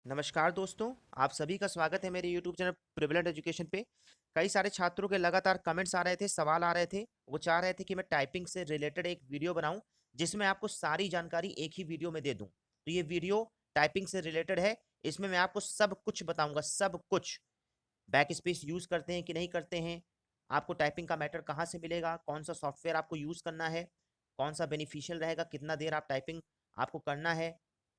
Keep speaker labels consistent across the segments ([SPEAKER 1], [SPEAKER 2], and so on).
[SPEAKER 1] नमस्कार दोस्तों, आप सभी का स्वागत है मेरे यूट्यूब चैनल प्रिविलेंट एजुकेशन पे। कई सारे छात्रों के लगातार कमेंट्स आ रहे थे, सवाल आ रहे थे। वो चाह रहे थे कि मैं टाइपिंग से रिलेटेड एक वीडियो बनाऊं, जिसमें आपको सारी जानकारी एक ही वीडियो में दे दूं। तो ये वीडियो टाइपिंग से रिलेटेड है। इसमें मैं आपको सब कुछ बताऊंगा, सब कुछ। बैक स्पेस यूज़ करते हैं कि नहीं करते हैं, आपको टाइपिंग का मैटर कहाँ से मिलेगा, कौन सा सॉफ्टवेयर आपको यूज़ करना है, कौन सा बेनिफिशियल रहेगा, कितना देर आप टाइपिंग आपको करना है,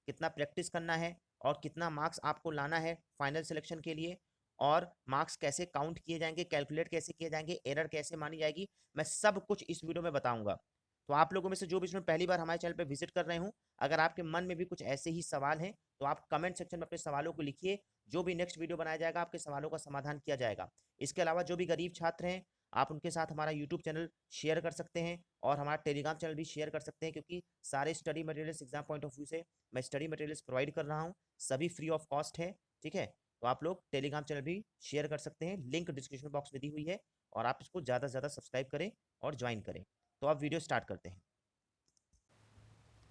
[SPEAKER 1] कितना प्रैक्टिस करना है और कितना मार्क्स आपको लाना है फाइनल सिलेक्शन के लिए, और मार्क्स कैसे काउंट किए जाएंगे, कैलकुलेट कैसे किए जाएंगे, एरर कैसे मानी जाएगी, मैं सब कुछ इस वीडियो में बताऊंगा। तो आप लोगों में से जो भी इसमें पहली बार हमारे चैनल पर विजिट कर रहे हूँ, अगर आपके मन में भी कुछ ऐसे ही सवाल हैं तो आप कमेंट सेक्शन में अपने सवालों को लिखिए। जो भी नेक्स्ट वीडियो बनाया जाएगा आपके सवालों का समाधान किया जाएगा। इसके अलावा जो भी गरीब छात्र हैं, आप उनके साथ हमारा यूट्यूब चैनल शेयर कर सकते हैं और हमारा टेलीग्राम चैनल भी शेयर कर सकते हैं, क्योंकि सारे study materials exam point of view से मैं स्टडी मटेरियल्स प्रोवाइड कर रहा हूँ, सभी फ्री ऑफ कॉस्ट है। ठीक है, तो आप लोग टेलीग्राम चैनल भी शेयर कर सकते हैं, लिंक डिस्क्रिप्शन बॉक्स में दी हुई है, और आप इसको ज़्यादा से ज़्यादा सब्सक्राइब करें और ज्वाइन करें। तो आप वीडियो स्टार्ट करते हैं।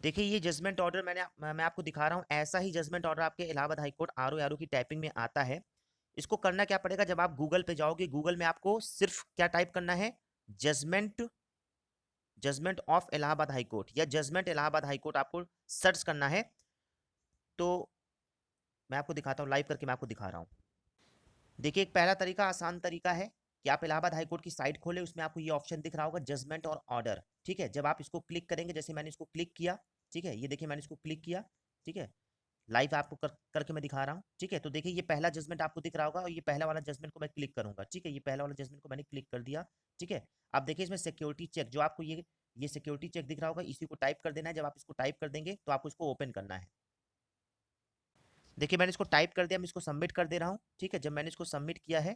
[SPEAKER 1] देखिए, ये जजमेंट ऑर्डर मैं आपको दिखा रहा हूँ। ऐसा ही जजमेंट ऑर्डर आपके इलाहाबाद हाईकोर्ट आर ओ की टाइपिंग में आता है। इसको करना क्या पड़ेगा, जब आप गूगल पे जाओगे, गूगल में आपको सिर्फ क्या टाइप करना है, judgement judgement of Allahabad high court या जजमेंट इलाहाबाद हाईकोर्ट आपको सर्च करना है। तो मैं आपको दिखाता हूँ, लाइव करके मैं आपको दिखा रहा हूँ। देखिए, एक पहला तरीका, आसान तरीका है कि आप इलाहाबाद हाईकोर्ट की साइट खोलें, उसमें आपको ये ऑप्शन दिख रहा होगा, जजमेंट और ऑर्डर। ठीक है, जब आप इसको क्लिक करेंगे, जैसे मैंने इसको क्लिक किया, ठीक है, ये देखिए मैंने इसको क्लिक किया। ठीक है, लाइव आपको करके मैं दिखा रहा हूँ। ठीक है, तो देखिए ये पहला जजमेंट आपको दिख रहा होगा, और ये पहला वाला जजमेंट को मैं क्लिक करूंगा। ठीक है, ये पहला वाला जजमेंट को मैंने क्लिक कर दिया। ठीक है, अब देखिए इसमें सिक्योरिटी चेक, जो आपको ये सिक्योरिटी चेक दिख रहा होगा, इसी को टाइप कर देना है। जब आप इसको टाइप कर देंगे तो आपको इसको ओपन करना है। देखिए मैंने इसको टाइप कर दिया, मैं इसको सबमिट कर दे रहा हूँ। ठीक है, जब मैंने इसको सबमिट किया है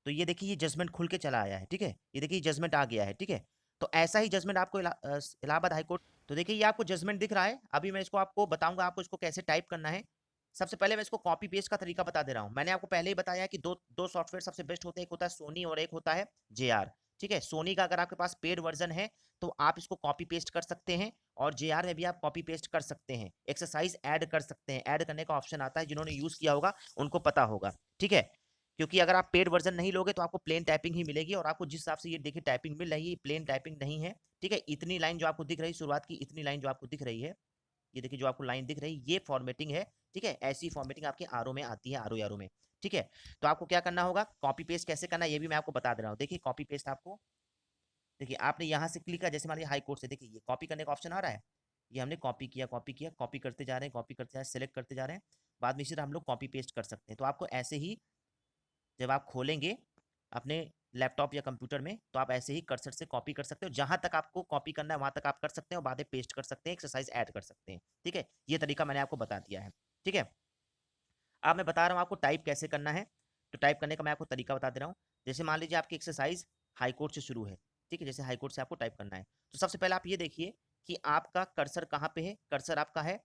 [SPEAKER 1] तो ये देखिए ये जजमेंट खुल के चला आया है। ठीक है, ये देखिए जजमेंट आ गया है। ठीक है, तो ऐसा ही जजमेंट आपको इलाहाबाद हाईकोर्ट। तो देखिए ये आपको जजमेंट दिख रहा है। अभी मैं इसको आपको बताऊंगा आपको इसको कैसे टाइप करना है। सबसे पहले मैं इसको कॉपी पेस्ट का तरीका बता दे रहा हूँ। मैंने आपको पहले ही बताया कि दो दो सॉफ्टवेयर सबसे बेस्ट होते हैं, एक होता है सोनी और एक होता है जेआर। ठीक है, सोनी का अगर आपके पास पेड वर्जन है तो आप इसको कॉपी पेस्ट कर सकते हैं, और जेआर में भी आप कॉपी पेस्ट कर सकते हैं, एक्सरसाइज ऐड कर सकते हैं। ऐड करने का ऑप्शन आता है, जिन्होंने यूज किया होगा उनको पता होगा। ठीक है, क्योंकि अगर आप पेड वर्जन नहीं लोगे तो आपको प्लेन टाइपिंग ही मिलेगी, और आपको जिस हिसाब से ये देखिए टाइपिंग मिल रही है, प्लेन टाइपिंग नहीं है। ठीक है, इतनी लाइन जो आपको दिख रही है, शुरुआत की इतनी लाइन जो आपको दिख रही है, ये देखिए जो आपको लाइन दिख रही है, ये फॉर्मेटिंग है। ठीक है, ऐसी फॉर्मेटिंग आपके आरओ में आती है, आरओ में। ठीक है, तो आपको क्या करना होगा, कॉपी पेस्ट कैसे करना है ये भी मैं आपको बता दे रहा हूँ। देखिए कॉपी पेस्ट आपको, देखिए आपने यहाँ से क्लिक किया, जैसे मान लीजिए हाई कोर्ट से, देखिए ये कॉपी करने का ऑप्शन आ रहा है, ये हमने कॉपी किया, कॉपी किया, कॉपी करते जा रहे हैं, कॉपी करते जा रहे हैं, सेलेक्ट करते जा रहे हैं। बाद में इसी तरह हम लोग कॉपी पेस्ट कर सकते हैं। तो आपको ऐसे ही जब आप खोलेंगे अपने लैपटॉप या कंप्यूटर में, तो आप ऐसे ही कर्सर से कॉपी कर सकते हो, जहां तक आपको कॉपी करना है वहां तक आप कर सकते हैं, और बाद में पेस्ट कर सकते हैं, एक्सरसाइज ऐड कर सकते हैं। ठीक है, ये तरीका मैंने आपको बता दिया है। ठीक है, अब मैं बता रहा हूँ आपको टाइप कैसे करना है। तो टाइप करने का मैं आपको तरीका बता दे रहा हूँ। जैसे मान लीजिए आपकी एक्सरसाइज हाईकोर्ट से शुरू है। ठीक है, जैसे हाईकोर्ट से आपको टाइप करना है, तो सबसे पहले आप ये देखिए कि आपका कर्सर कहाँ पे है। कर्सर आपका है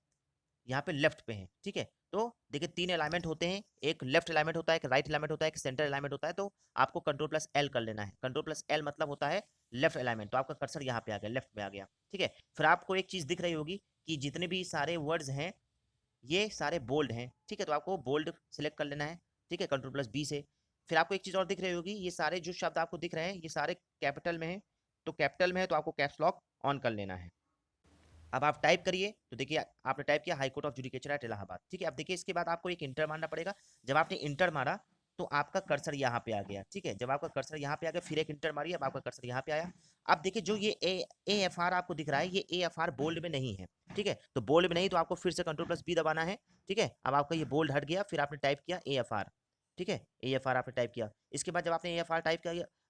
[SPEAKER 1] यहाँ पे लेफ्ट पे है। ठीक है, तो देखिए तीन अलाइनमेंट होते हैं, एक लेफ्ट अलाइनमेंट होता है, एक राइट अलाइनमेंट होता है, एक सेंटर अलाइनमेंट होता है। तो आपको कंट्रोल प्लस एल कर लेना है। कंट्रोल प्लस एल मतलब होता है लेफ्ट अलाइनमेंट। तो आपका कर्सर यहाँ पे आ गया, लेफ्ट पे आ गया। ठीक है, फिर आपको एक चीज दिख रही होगी कि जितने भी सारे वर्ड्स हैं ये सारे बोल्ड हैं। ठीक है, तो आपको बोल्ड सेलेक्ट कर लेना है। ठीक है, कंट्रोल प्लस बी से। फिर आपको एक चीज और दिख रही होगी, ये सारे जो शब्द आपको दिख रहे हैं ये सारे कैपिटल में हैं। तो कैपिटल में है तो आपको कैप्स लॉक ऑन कर लेना है। अब आप टाइप करिए, तो देखिए आपने टाइप किया high court of judicature at Allahabad. ठीक है, अब देखिए इसके बाद आपको एक इंटर मारना पड़ेगा। जब आपने इंटर मारा तो आपका कर्सर यहाँ पे आ गया। ठीक है, जब आपका कर्सर यहाँ पे आ गया फिर एक इंटर मारिए, अब आपका कर्सर यहाँ पे आया। अब देखिए जो ये ए एफ आर आपको दिख रहा है, ये ए एफ आर बोल्ड में नहीं है। ठीक है, तो बोल्ड में नहीं तो आपको फिर से कंट्रोल प्लस बी दबाना है। ठीक है, अब आपका ये बोल्ड हट गया, फिर आपने टाइप किया ए एफ आर। ठीक है, ए एफ आर आपने टाइप किया। इसके बाद जब आपने ए एफ आर टाइप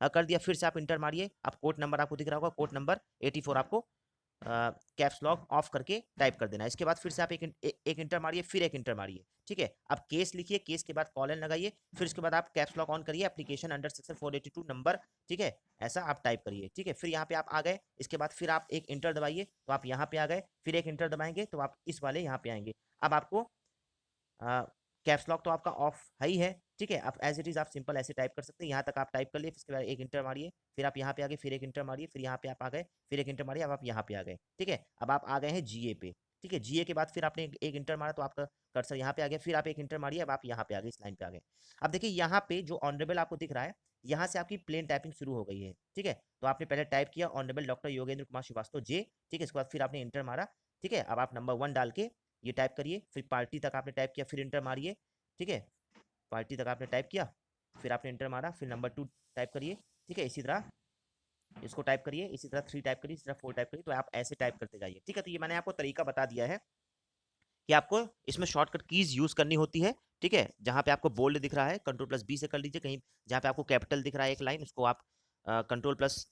[SPEAKER 1] कर दिया, फिर से आप इंटर मारिए। अब कोड नंबर आपको दिख रहा होगा, कोड नंबर 84 आपको कैप्स लॉक ऑफ करके टाइप कर देना। इसके बाद फिर से आप एक इंटर मारिए, फिर एक इंटर मारिए। ठीक है, अब केस लिखिए, केस के बाद कॉलन लगाइए, फिर उसके बाद आप कैप्स लॉक ऑन करिए, एप्लीकेशन अंडर सेक्शन 482 नंबर। ठीक है, ऐसा आप टाइप करिए। ठीक है, फिर यहाँ पे आप आ गए, इसके बाद फिर आप एक इंटर दबाइए तो आप यहाँ पे आ गए, फिर एक इंटर दबाएंगे तो आप इस वाले यहाँ पे आएंगे। अब आपको कैप्स लॉक तो आपका ऑफ है ही है। ठीक है, आप एज इट इज आप सिंपल ऐसे टाइप कर सकते हैं। यहाँ तक आप टाइप कर लिए, फिर उसके बाद एक इंटर मारिए, फिर आप यहाँ पे आ गए, फिर एक इंटर मारिए, फिर यहाँ पे आप आ गए, फिर एक इंटर मारिए, अब आप यहाँ पे आ गए। ठीक है, अब आप आ गए हैं जीए पे। ठीक है, जीए के बाद फिर आपने एक इंटर मारा तो आपका कर्सर यहाँ पे आ गया, फिर आप एक इंटर मारिए, अब आप यहाँ पे आ गए, इस लाइन पे आ गए। अब देखिए यहाँ पे जो ऑनरेबल आपको दिख रहा है, यहाँ से आपकी प्लेन टाइपिंग शुरू हो गई है। ठीक है, तो आपने पहले टाइप किया ऑनरेबल डॉक्टर योगेंद्र कुमार श्रीवास्तव जे। ठीक है, इसके बाद फिर आपने इंटर मारा। ठीक है, अब आप नंबर 1 डाल के ये टाइप करिए, फिर पार्टी तक आपने टाइप किया, फिर इंटर मारिए। ठीक है, पार्टी तक आपने टाइप किया, फिर आपने इंटर मारा, फिर नंबर 2 टाइप करिए। ठीक है, इसी तरह इसको टाइप करिए, इसी तरह 3 टाइप करिए, इसी तरह 4 टाइप करिए, तो आप ऐसे टाइप करते जाइए। ठीक है, तो ये मैंने आपको तरीका बता दिया है कि आपको इसमें शॉर्टकट कीज यूज करनी होती है। ठीक है, जहां पे आपको बोल्ड दिख रहा है कंट्रोल प्लस बी से कर लीजिए, कहीं जहां पे आपको कैपिटल दिख रहा है एक लाइन, उसको आप कंट्रोल प्लस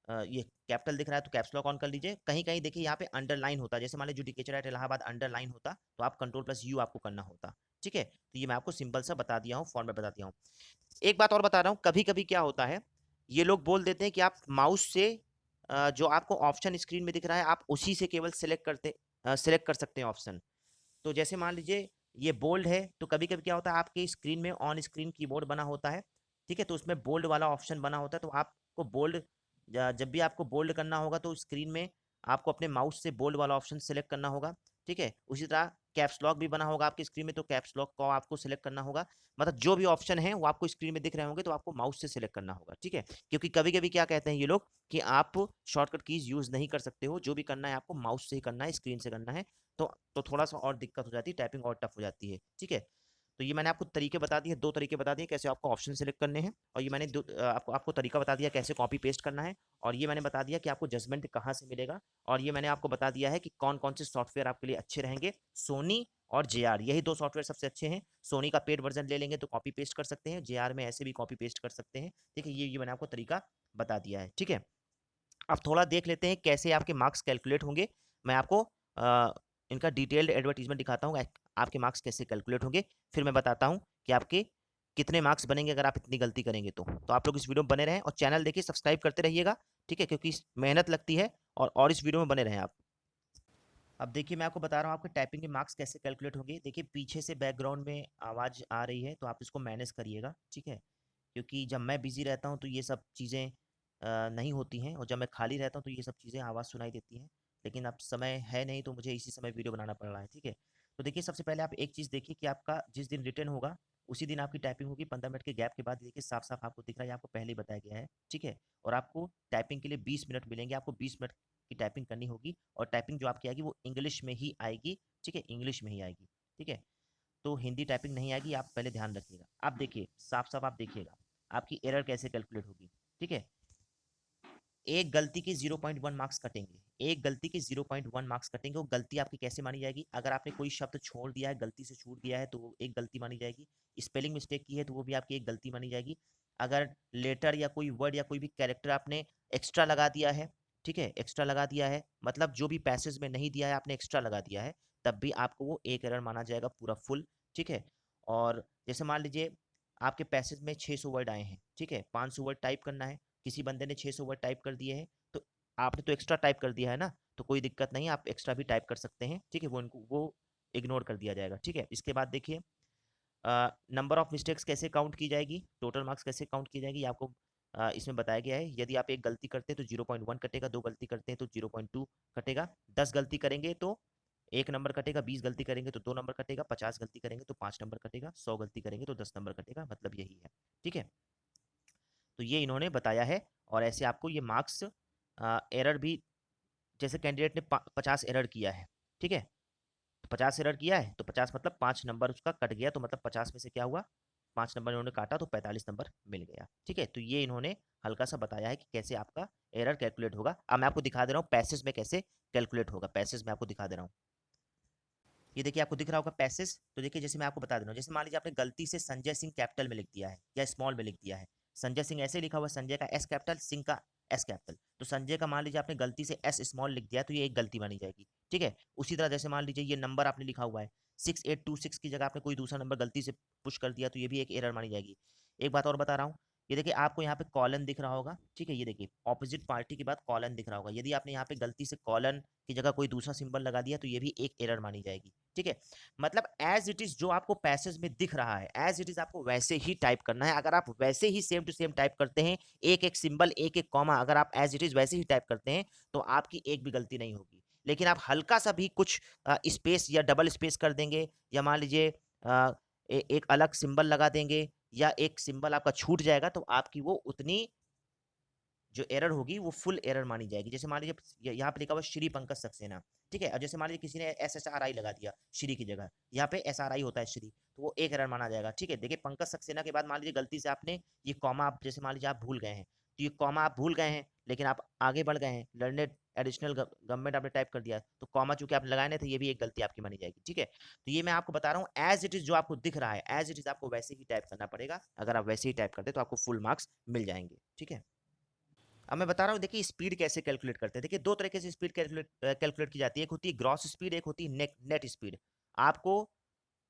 [SPEAKER 1] ये कैपिटल दिख रहा है तो कैप्स लॉक ऑन कर लीजिए। कहीं कहीं देखिए यहाँ पे अंडरलाइन होता है, जैसे मान लीजिए जुडिकेचर एट इलाहाबाद अंडरलाइन होता तो आप कंट्रोल प्लस यू आपको करना होता। ठीक है, तो ये मैं आपको सिंपल सा बता दिया हूँ, फॉर्मेट बता दिया हूँ। एक बात और बता रहा हूँ, कभी कभी क्या होता है, ये लोग बोल देते हैं कि आप माउस से जो आपको ऑप्शन स्क्रीन में दिख रहा है आप उसी से केवल सिलेक्ट कर सकते हैं ऑप्शन। तो जैसे मान लीजिए ये बोल्ड है, तो कभी कभी क्या होता है आपके स्क्रीन में ऑन स्क्रीन कीबोर्ड बना होता है। ठीक है, तो उसमें बोल्ड वाला ऑप्शन बना होता है, तो आपको बोल्ड जब भी आपको बोल्ड करना होगा तो स्क्रीन में आपको अपने माउस से बोल्ड वाला ऑप्शन सेलेक्ट करना होगा। ठीक है, उसी तरह कैप्स लॉक भी बना होगा आपकी स्क्रीन में, तो कैप्स लॉक को आपको सेलेक्ट करना होगा। मतलब जो भी ऑप्शन है वो आपको स्क्रीन में दिख रहे होंगे तो आपको माउस से सेलेक्ट करना होगा। ठीक है, क्योंकि कभी कभी क्या कहते हैं ये लोग कि आप शॉर्टकट कीज यूज नहीं कर सकते हो, जो भी करना है आपको माउस से ही करना है, स्क्रीन से करना है। तो थोड़ा सा और दिक्कत हो जाती है, टाइपिंग और टफ हो जाती है। ठीक है, तो ये मैंने आपको तरीके बता दिए, 2 तरीके बता दिए कैसे आपको ऑप्शन सेलेक्ट करने हैं, और ये मैंने आपको तरीका बता दिया कैसे कॉपी पेस्ट करना है, और ये मैंने बता दिया कि आपको जजमेंट कहाँ से मिलेगा, और ये मैंने आपको बता दिया है कि कौन कौन से सॉफ्टवेयर आपके लिए अच्छे रहेंगे। सोनी और जेआर, यही 2 सॉफ्टवेयर सबसे अच्छे हैं। सोनी का पेड वर्जन ले लेंगे तो कॉपी पेस्ट कर सकते हैं, जेआर में ऐसे भी कॉपी पेस्ट कर सकते हैं। ठीक है, ये मैंने आपको तरीका बता दिया है। ठीक है, अब थोड़ा देख लेते हैं कैसे आपके मार्क्स कैलकुलेट होंगे। मैं आपको इनका डिटेल्ड एडवर्टीजमेंट दिखाता हूँ, आपके मार्क्स कैसे कैलकुलेट होंगे, फिर मैं बताता हूँ कि आपके कितने मार्क्स बनेंगे अगर आप इतनी गलती करेंगे। तो आप लोग इस वीडियो में बने रहें और चैनल देखिए सब्सक्राइब करते रहिएगा। ठीक है, क्योंकि मेहनत लगती है, और इस वीडियो में बने रहें आप। अब देखिए मैं आपको बता रहा हूँ आपके टाइपिंग के मार्क्स कैसे कैलकुलेट होंगे। देखिए पीछे से बैकग्राउंड में आवाज़ आ रही है तो आप इसको मैनेज करिएगा। ठीक है, क्योंकि जब मैं बिजी रहता हूँ तो ये सब चीज़ें नहीं होती हैं, और जब मैं खाली रहता हूँ तो ये सब चीज़ें आवाज़ सुनाई देती हैं। लेकिन अब समय है नहीं तो मुझे इसी समय वीडियो बनाना पड़ रहा है। ठीक है, तो देखिए सबसे पहले आप एक चीज़ देखिए कि आपका जिस दिन रिटर्न होगा उसी दिन आपकी टाइपिंग होगी। 15 मिनट के गैप के बाद देखिए साफ साफ आपको दिख रहा है, ये आपको पहले ही बताया गया है। ठीक है, और आपको टाइपिंग के लिए 20 मिनट मिलेंगे, आपको 20 मिनट की टाइपिंग करनी होगी, और टाइपिंग जो आपकी आएगी वो इंग्लिश में ही आएगी। ठीक है, इंग्लिश में ही आएगी। ठीक है, तो हिंदी टाइपिंग नहीं आएगी, आप पहले ध्यान रखिएगा। आप देखिए साफ साफ आप देखिएगा आपकी एरर कैसे कैलकुलेट होगी। ठीक है, एक गलती के 0.1 मार्क्स कटेंगे, एक गलती के 0.1 मार्क्स कटेंगे। वो गलती आपकी कैसे मानी जाएगी, अगर आपने कोई शब्द छोड़ दिया है, गलती से छूट गया है तो वो एक गलती मानी जाएगी। स्पेलिंग मिस्टेक की है तो वो भी आपकी एक गलती मानी जाएगी। अगर लेटर या कोई वर्ड या कोई भी कैरेक्टर आपने एक्स्ट्रा लगा दिया है, ठीक है, एक्स्ट्रा लगा दिया है, मतलब जो भी पैसेज में नहीं दिया है आपने एक्स्ट्रा लगा दिया है, तब भी आपको वो एक एरर माना जाएगा पूरा फुल। ठीक है, और जैसे मान लीजिए आपके पैसेज में 600 वर्ड आए हैं, ठीक है, 500 वर्ड टाइप करना है, किसी बंदे ने 600 वर्ड टाइप कर दिए हैं, तो आपने तो एक्स्ट्रा टाइप कर दिया है ना, तो कोई दिक्कत नहीं, आप एक्स्ट्रा भी टाइप कर सकते हैं। ठीक है, वो इग्नोर कर दिया जाएगा। ठीक है, इसके बाद देखिए नंबर ऑफ मिस्टेक्स कैसे काउंट की जाएगी, टोटल मार्क्स कैसे काउंट की जाएगी, आपको इसमें बताया गया है। यदि आप एक गलती करते हैं तो 0.1 कटेगा, 2 गलती करते हैं तो 0.2 कटेगा, 10 गलती करेंगे तो 1 नंबर कटेगा, 20 गलती करेंगे तो 2 नंबर कटेगा, 50 गलती करेंगे तो 5 नंबर कटेगा, 100 गलती करेंगे तो 10 नंबर कटेगा, मतलब यही है। ठीक है, तो ये इन्होंने बताया है, और ऐसे आपको ये मार्क्स एरर भी, जैसे कैंडिडेट ने 50 एरर किया है, ठीक है, तो 50 एरर किया है तो 50 मतलब 5 नंबर उसका कट गया, तो मतलब 50 में से क्या हुआ, 5 नंबर इन्होंने काटा तो 45 नंबर मिल गया। ठीक है, तो ये इन्होंने हल्का सा बताया है कि कैसे आपका एरर कैलकुलेट होगा। अब मैं आपको दिखा दे रहा हूँ पैसेज में कैसे कैलकुलेट होगा, पैसेज में आपको दिखा दे रहा हूँ। ये देखिए आपको दिख रहा होगा पैसेज, तो देखिए जैसे मैं आपको बता दे रहा हूँ, जैसे मान लीजिए आपने गलती से संजय सिंह कैपिटल में लिख दिया है या स्मॉल में लिख दिया है, संजय सिंह ऐसे लिखा हुआ, संजय का एस कैपिटल, सिंह का एस कैपिटल, तो संजय का मान लीजिए आपने गलती से एस स्मॉल लिख दिया तो ये एक गलती मानी जाएगी। ठीक है, उसी तरह जैसे मान लीजिए ये नंबर आपने लिखा हुआ है 6826 की जगह आपने कोई दूसरा नंबर गलती से पुश कर दिया तो ये भी एक एरर मानी जाएगी। एक बात और बता रहा हूँ, ये देखिए आपको यहाँ पे कॉलन दिख रहा होगा, ठीक है, ये देखिए ऑपोजिट पार्टी के बाद कॉलन दिख रहा होगा, यदि आपने यहाँ पे गलती से कॉलन की जगह कोई दूसरा सिंबल लगा दिया तो ये भी एक एरर मानी जाएगी। ठीक है, मतलब एज इट इज जो आपको पैसेज में दिख रहा है एज इट इज आपको वैसे ही टाइप करना है। अगर आप वैसे ही सेम टू सेम टाइप करते हैं, एक एक सिंबल एक एक कॉमा अगर आप एज इट इज वैसे ही टाइप करते हैं तो आपकी एक भी गलती नहीं होगी। लेकिन आप हल्का सा भी कुछ स्पेस या डबल स्पेस कर देंगे, या मान लीजिए एक अलग सिंबल लगा देंगे, या एक सिंबल आपका छूट जाएगा, तो आपकी वो उतनी जो एरर होगी वो फुल एरर मानी जाएगी। जैसे मान लीजिए यहाँ पे लिखा हुआ श्री पंकज सक्सेना, ठीक है, और जैसे मान लीजिए किसी ने SHRI लगा दिया श्री की जगह, यहाँ पे SRI होता है श्री, तो वो एक एरर माना जाएगा। ठीक है, देखिए पंकज सक्सेना के बाद मान लीजिए गलती से आपने ये कॉमा, आप जैसे मान लीजिए आप भूल गए हैं, तो ये कॉमा आप भूल गए हैं, लेकिन आप आगे बढ़ गए हैं, लर्नेड एडिशनल गवर्नमेंट आपने टाइप कर दिया, तो कॉमा चूंकि आपने लगाए नहीं थे, ये भी एक गलती आपकी मानी जाएगी। ठीक है, तो ये मैं आपको बता रहा हूँ एज इट इज, जो आपको दिख रहा है एज इट इज आपको वैसे ही टाइप करना पड़ेगा। अगर आप वैसे ही टाइप करते तो आपको फुल मार्क्स मिल जाएंगे। ठीक है, अब मैं बता रहा हूँ, देखिए स्पीड कैसे कैलकुलेट करते हैं। देखिए दो तरीके से स्पीड कैलकुलेट की जाती है, एक होती है ग्रॉस स्पीड, एक होती है नेट स्पीड। आपको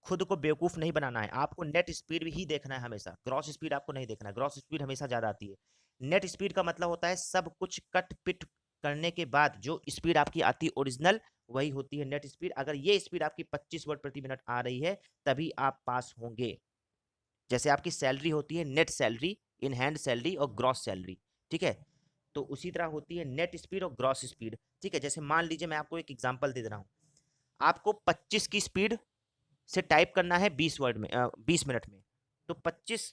[SPEAKER 1] खुद को बेवकूफ नहीं बनाना है, आपको नेट स्पीड ही देखना है हमेशा, ग्रॉस स्पीड आपको नहीं देखना है। ग्रॉस स्पीड हमेशा ज्यादा आती है। नेट स्पीड का मतलब होता है सब कुछ कट पिट करने के बाद जो स्पीड आपकी आती है ओरिजिनल, वही होती है नेट स्पीड। अगर ये स्पीड आपकी 25 वर्ड प्रति मिनट आ रही है, तभी आप पास होंगे। जैसे आपकी सैलरी होती है net salary, in hand salary और ग्रॉस सैलरी। ठीक है, तो उसी तरह होती है नेट स्पीड और ग्रॉस स्पीड। ठीक है, जैसे मान लीजिए मैं आपको एक एग्जांपल दे दे रहा हूँ, आपको 25 की स्पीड से टाइप करना है 20 वर्ड में 20 मिनट में, तो 25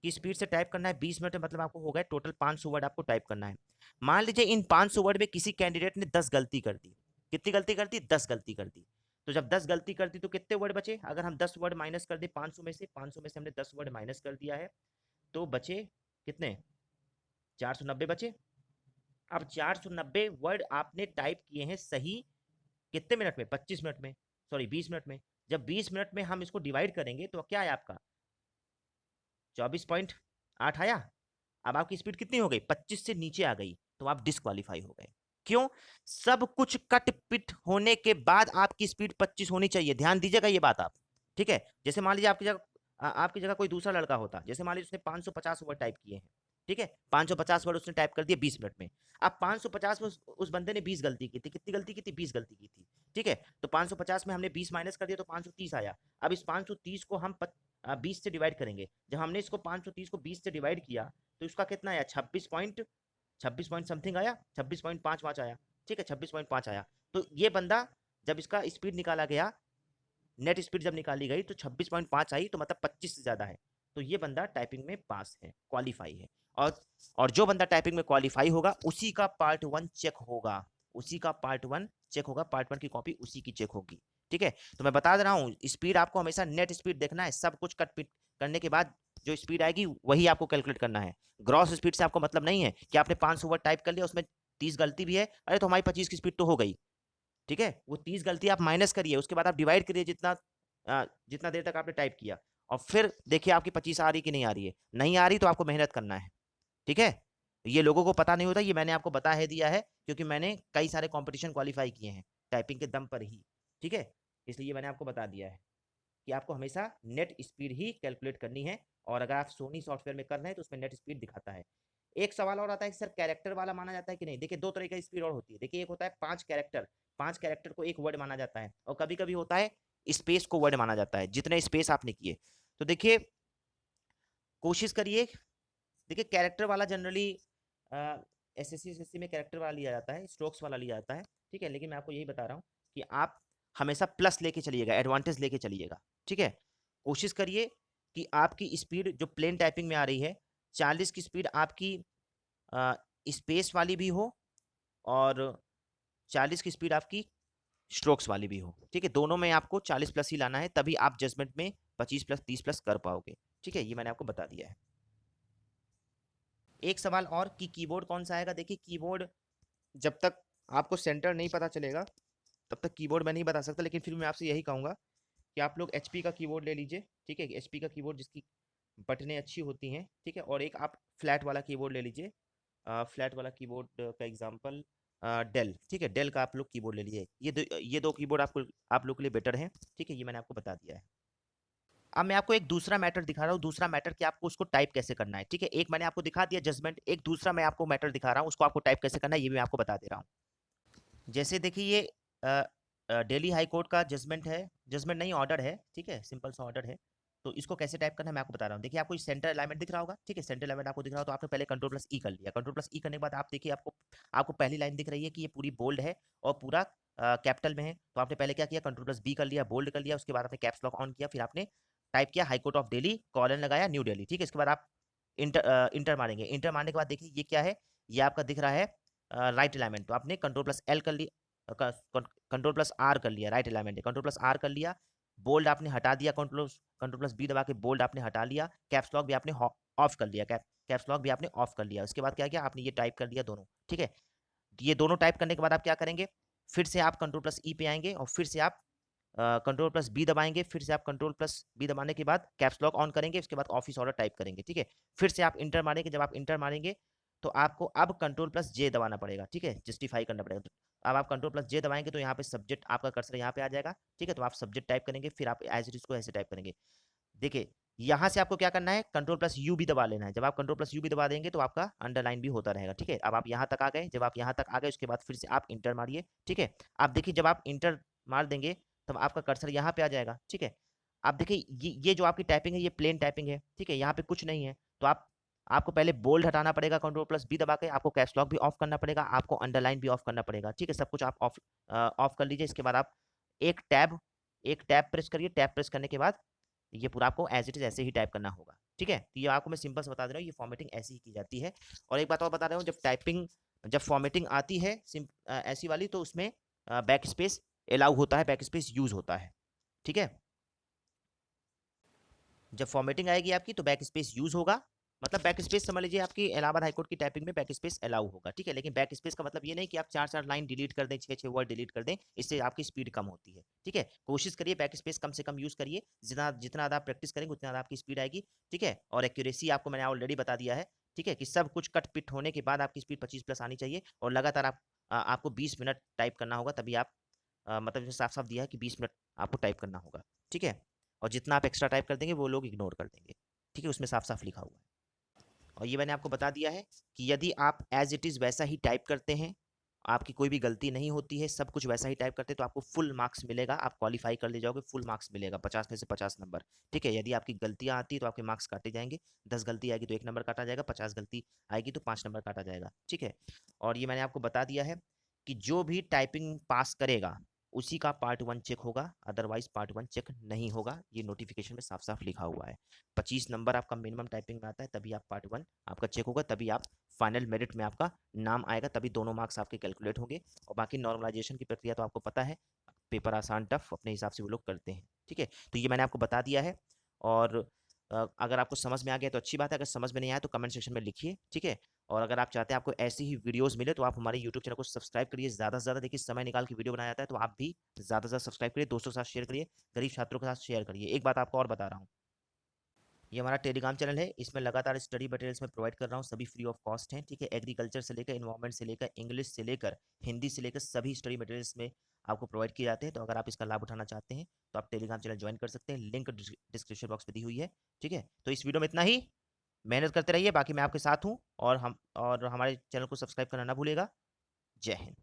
[SPEAKER 1] की स्पीड से टाइप करना है 20 मिनट में, मतलब आपको हो गया टोटल 500 वर्ड आपको टाइप करना है। मान लीजिए इन 500 वर्ड में किसी कैंडिडेट ने 10 गलती कर दी। कितनी गलती कर दी? 10 गलती कर दी। तो जब 10 गलती कर दी तो कितने वर्ड बचे? अगर हम 10 वर्ड माइनस कर दे 500 में से, 500 में से हमने 10 वर्ड माइनस कर दिया है, तो बचे कितने? 490 बचे। अब 490 वर्ड आपने टाइप किए हैं सही कितने मिनट में? 25 मिनट में, सॉरी 20 मिनट में। जब 20 मिनट में हम इसको डिवाइड करेंगे तो क्या आया आपका? 24.8 आया। अब आपकी स्पीड कितनी हो गई? 25 से नीचे आ गई, तो आप डिस्क्वालीफाई हो गए। क्यों? सब कुछ कट पिट होने के बाद आपकी स्पीड 25 होनी चाहिए, ध्यान दीजिएगा ये बात आप। ठीक है, जैसे मान लीजिए आपकी जगह कोई दूसरा लड़का होता, जैसे मान लीजिए उसने 550 वर्ड टाइप किए हैं। ठीक है, 550 वर्ड उसने टाइप कर दिए 20 मिनट में। अब 550 में उस बंदे ने 20 गलती की थी। कितनी गलती की थी? 20 गलती की थी। ठीक है, तो 550 में हमने 20 माइनस कर दिया तो 530 आया। अब इस 530 को हम 20 से डिवाइड करेंगे। जब हमने इसको 530 को 20 से डिवाइड किया तो इसका कितना आया? 26 पॉइंट समथिंग आया, 26.5 आया। ठीक है, 26.5 आया। तो ये बंदा, जब इसका स्पीड निकाला गया, नेट स्पीड जब निकाली गई तो 26.5 आई, तो मतलब 25 से ज्यादा है। तो ये बंदा टाइपिंग में पास है, क्वालिफाई है। और जो बंदा टाइपिंग में क्वालिफाई होगा उसी का पार्ट 1 चेक होगा, उसी का पार्ट 1 चेक होगा, पार्ट 1 की कॉपी उसी की चेक होगी। ठीक है, तो मैं बता दे रहा हूँ स्पीड आपको हमेशा नेट स्पीड देखना है, सब कुछ कट पिट करने के बाद जो स्पीड आएगी वही आपको कैलकुलेट करना है। ग्रॉस स्पीड से आपको मतलब नहीं है कि आपने 500 वर्ड टाइप कर लिया, उसमें 30 गलती भी है, अरे तो हमारी 25 की स्पीड तो हो गई। ठीक है, वो 30 गलती आप माइनस करिए, उसके बाद आप डिवाइड करिए जितना देर तक आपने टाइप किया, और फिर देखिए आपकी 25 आ रही कि नहीं आ रही है। नहीं आ रही तो आपको मेहनत करना है। ठीक है, ये लोगों को पता नहीं होता, ये मैंने आपको बता है दिया है, क्योंकि मैंने कई सारे कंपटीशन क्वालिफाई किए हैं टाइपिंग के दम पर ही। ठीक है, इसलिए मैंने आपको बता दिया है कि आपको हमेशा नेट स्पीड ही कैलकुलेट करनी है, और अगर आप सोनी सॉफ्टवेयर में कर रहे हैं तो उसमें नेट स्पीड दिखाता है। एक सवाल और आता है कि सर कैरेक्टर वाला माना जाता है कि नहीं? देखिए दो तरह का स्पीड और होती है। देखिए एक होता है 5 कैरेक्टर, 5 कैरेक्टर को एक वर्ड माना जाता है, और कभी कभी होता है स्पेस को वर्ड माना जाता है, जितने स्पेस आपने किए। तो देखिए कोशिश करिए, देखिए कैरेक्टर वाला जनरली SSC SSC में कैरेक्टर वाला लिया जाता है, स्ट्रोक्स वाला लिया जाता है। ठीक है, लेकिन मैं आपको यही बता रहा हूँ कि आप हमेशा प्लस लेके चलिएगा, एडवांटेज लेके चलिएगा। ठीक है, कोशिश करिए कि आपकी स्पीड जो प्लेन टाइपिंग में आ रही है, 40 की स्पीड आपकी स्पेस वाली भी हो, और 40 की स्पीड आपकी स्ट्रोक्स वाली भी हो। ठीक है, दोनों में आपको 40 प्लस ही लाना है, तभी आप जजमेंट में 25 प्लस 30 प्लस कर पाओगे। ठीक है, ये मैंने आपको बता दिया है। एक सवाल और कि कीबोर्ड कौन सा आएगा। देखिए कीबोर्ड जब तक आपको सेंटर नहीं पता चलेगा तब तक कीबोर्ड मैं नहीं बता सकता, लेकिन फिर मैं आपसे यही कहूँगा कि आप लोग HP का कीबोर्ड ले लीजिए। ठीक है, HP का कीबोर्ड जिसकी बटनें अच्छी होती हैं। ठीक है, और एक आप फ्लैट वाला कीबोर्ड ले लीजिए। फ्लैट वाला कीबोर्ड का एग्जांपल डेल। ठीक है, डेल का आप लोग कीबोर्ड ले लीजिए। ये दो कीबोर्ड आप लोग के लिए बेटर हैं। ठीक है, ये मैंने आपको बता दिया है। अब मैं आपको एक दूसरा मैटर दिखा रहा हूँ, दूसरा मैटर कि आपको उसको टाइप कैसे करना है। ठीक है, एक मैंने आपको दिखा दिया जजमेंट, एक दूसरा मैं आपको मैटर दिखा रहा हूँ, उसको आपको टाइप कैसे करना है ये भी मैं आपको बता दे रहा हूँ। जैसे देखिए ये दिल्ली हाई कोर्ट का जजमेंट है, जजमेंट नहीं ऑर्डर है। ठीक है, सिंपल सा ऑर्डर है। तो इसको कैसे टाइप करना है मैं आपको बता रहा हूँ। देखिए आपको सेंटर अलाइनमेंट दिख रहा होगा। ठीक है, सेंटर अलाइनमेंट आपको दिख रहा हो तो आपने पहले कंट्रोल प्लस ई कर लिया। कंट्रोल प्लस ई करने के बाद आप देखिए आपको आपको पहली लाइन दिख रही है कि ये पूरी बोल्ड है और पूरा कैपिटल में है, तो आपने पहले क्या किया, Ctrl+B कर लिया, बोल्ड कर लिया, उसके बाद आपने कैप्स लॉक ऑन किया, फिर आपने टाइप किया high court of Delhi, colon लगाया, न्यू दिल्ली। ठीक है, इसके बाद आप इंटर मारेंगे। इंटर मारने के बाद देखिए ये क्या है, ये आपका दिख रहा है राइट अलाइनमेंट, तो आपने Ctrl+L कर लिया, Ctrl+R कर लिया, राइट अलाइनमेंट है, Ctrl+R कर लिया, बोल्ड आपने हटा दिया, Ctrl+B दबा के बोल्ड आपने हटा लिया, कैप्स लॉक भी आपने ऑफ कर लिया, कैप्स लॉक भी आपने ऑफ कर लिया। उसके बाद क्या किया आपने, ये टाइप कर दिया दोनों। ठीक है, ये दोनों टाइप करने के बाद आप क्या करेंगे, फिर से आप Ctrl+E पे आएंगे और फिर से आप Ctrl+B दबाएंगे, फिर से आप Ctrl+B दबाने के बाद कैप्स लॉक ऑन करेंगे, उसके बाद ऑफिस ऑर्डर टाइप करेंगे। ठीक है, फिर से आप इंटर मारेंगे, जब आप इंटर मारेंगे तो आपको अब Ctrl+J दबाना पड़ेगा। ठीक है, जस्टिफाई करना पड़ेगा। तो अब आप Ctrl+J दबाएंगे तो यहाँ पे सब्जेक्ट, आपका कर्सर यहाँ पे आ जाएगा। ठीक है, तो आप सब्जेक्ट टाइप करेंगे, फिर आप एज इट इज को ऐसे टाइप करेंगे। देखिए यहाँ से आपको क्या करना है, Ctrl+U भी दबा लेना है। जब आप Ctrl+U भी दबा देंगे तो आपका अंडरलाइन भी होता रहेगा। ठीक है, अब आप यहाँ तक आ गए, जब आप यहाँ तक आ गए उसके बाद फिर से आप इंटर मारिए। ठीक है, आप देखिए जब आप इंटर मार देंगे तब आपका कर्सर यहाँ पे आ जाएगा। ठीक है, आप देखिए ये जो आपकी टाइपिंग है ये प्लेन टाइपिंग है। ठीक है, यहाँ पे कुछ नहीं है, तो आपको पहले बोल्ड हटाना पड़ेगा, Ctrl+B दबा के, आपको कैप्स लॉक भी ऑफ करना पड़ेगा, आपको अंडरलाइन भी ऑफ करना पड़ेगा। ठीक है, सब कुछ आप ऑफ कर लीजिए। इसके बाद आप एक टैब प्रेस करिए, टैब प्रेस करने के बाद ये पूरा आपको एज इट इज ऐसे ही टाइप करना होगा। ठीक है, तो ये आपको मैं सिंपल से बता दे रहा हूँ, ये फॉर्मेटिंग ऐसी ही की जाती है। और एक बात और बता रहा हूँ, जब फॉर्मेटिंग आती है ऐसी वाली, तो उसमें बैक स्पेस अलाउ होता है, बैक स्पेस यूज होता है। ठीक है, जब फॉर्मेटिंग आएगी आपकी तो बैक स्पेस यूज होगा, मतलब बैक स्पेस समझ लीजिए आपकी इलाहाबाद हाईकोर्ट की टाइपिंग में बैक स्पेस अलाउ होगा। ठीक है, लेकिन बैक स्पेस का मतलब ये नहीं कि आप 4-4 लाइन डिलीट कर दें, 6-6 वर्ड डिलीट कर दें, इससे आपकी स्पीड कम होती है। ठीक है, कोशिश करिए बैक स्पेस कम से कम यूज करिए, जितना जितना ज़्यादा आप प्रैक्टिस करेंगे उतना ज़्यादा आपकी स्पीड आएगी। ठीक है, और एक्यूरेसी आपको मैंने ऑलरेडी बता दिया है। ठीक है, कि सब कुछ कट पिट होने के बाद आपकी स्पीड 25+ आनी चाहिए, और लगातार आपको 20 मिनट टाइप करना होगा, तभी आप मतलब साफ साफ दिया है कि 20 मिनट आपको टाइप करना होगा। ठीक है, और जितना आप एक्स्ट्रा टाइप कर देंगे वो लोग इग्नोर कर देंगे। ठीक है, उसमें साफ साफ लिखा हुआ है। और ये मैंने आपको बता दिया है कि यदि आप एज इट इज़ वैसा ही टाइप करते हैं, आपकी कोई भी गलती नहीं होती है, सब कुछ वैसा ही टाइप करते हैं, तो आपको फुल मार्क्स मिलेगा, आप क्वालिफाई कर ले जाओगे, फुल मार्क्स मिलेगा, 50 में से 50 नंबर। ठीक है, यदि आपकी गलतियां आती है तो आपके मार्क्स काटे जाएंगे, 10 गलती आएगी तो 1 नंबर काटा जाएगा, 50 गलती आएगी तो 5 नंबर काटा जाएगा। ठीक है, और ये मैंने आपको बता दिया है कि जो भी टाइपिंग पास करेगा उसी का पार्ट 1 चेक होगा, अदरवाइज पार्ट 1 चेक नहीं होगा। ये नोटिफिकेशन में साफ साफ लिखा हुआ है। 25 नंबर आपका मिनिमम टाइपिंग में आता है, तभी आप पार्ट 1 आपका चेक होगा, तभी आप फाइनल मेरिट में आपका नाम आएगा, तभी दोनों मार्क्स आपके कैलकुलेट होंगे। और बाकी नॉर्मलाइजेशन की प्रक्रिया तो आपको पता है, पेपर आसान टफ अपने हिसाब से वो लोग करते हैं। ठीक है, तो ये मैंने आपको बता दिया है। और अगर आपको समझ में आ गया तो अच्छी बात है, अगर समझ में नहीं आया तो कमेंट सेक्शन में लिखिए। ठीक है, और अगर आप चाहते हैं आपको ऐसी ही वीडियोस मिले तो आप हमारे यूट्यूब चैनल को सब्सक्राइब करिए, ज़्यादा से ज़्यादा देखिए, समय निकाल के वीडियो बनाया जाता है, तो आप भी ज़्यादा से ज़्यादा सब्सक्राइब करिए, दोस्तों के साथ शेयर करिए, गरीब छात्रों के साथ शेयर करिए। एक बात आपको और बता रहा हूँ, ये हमारा टेलीग्राम चैनल है, इसमें लगातार स्टडी मटेरियल्स में प्रोवाइड कर रहा हूँ, सभी फ्री ऑफ कॉस्ट हैं। ठीक है, एग्रीकल्चर से लेकर इन्वायरमेंट से लेकर इंग्लिश से लेकर हिंदी से लेकर सभी स्टडी मटेरियल्स में आपको प्रोवाइड किए जाते हैं। तो अगर आप इसका लाभ उठाना चाहते हैं तो आप टेलीग्राम चैनल ज्वाइन कर सकते हैं, लिंक डिस्क्रिप्शन बॉक्स में दी हुई है। ठीक है, तो इस वीडियो में इतना ही, मेहनत करते रहिए, बाकी मैं आपके साथ हूँ, और हमारे चैनल को सब्सक्राइब करना ना भूलेगा। जय हिंद।